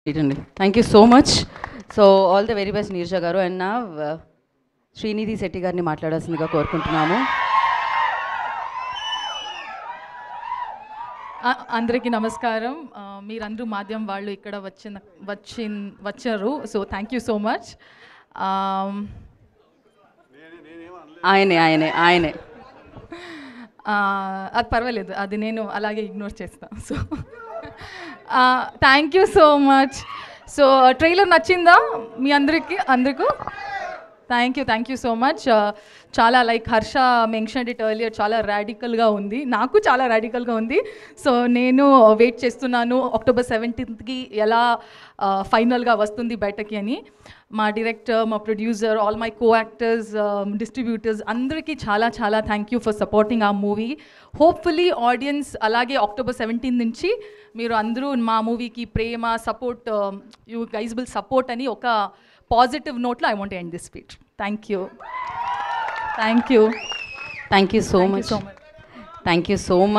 Thank you so much. So all the very best Neerja garu, and now Srinidhi Setti garni మాట్లాడాల్సిందిగా కోరుకుంటున్నాము. అందరికీ నమస్కారం. మీరందరూ మాధ్యమం వాళ్ళు ఇక్కడ వచ్చారు. So thank you so much. ఆయనే అది పర్వాలేదు, అది నేను అలాగే ఇగ్నోర్ చేస్తాను. So thank you so much. So trailer నచ్చిందా మీ అందరికీ? Thank you so much. చాలా like Harsha mention it earlier, చాలా రాడికల్గా ఉంది, నాకు చాలా రాడికల్గా ఉంది. సో నేను వెయిట్ చేస్తున్నాను October 17th ఎలా ఫైనల్గా వస్తుంది బయటకి అని. మా డైరెక్టర్, మా producer, all my coactors, distributors అందరికీ చాలా థ్యాంక్ యూ ఫర్ సపోర్టింగ్ ఆ మూవీ. హోప్ఫుల్లీ ఆడియన్స్ అలాగే October 17th నుంచి మీరు అందరూ మా మూవీకి ప్రేమ, support, you guys will support అని ఒక పాజిటివ్ నోట్లో I want end this speech. Thank you so much. Thank you so much.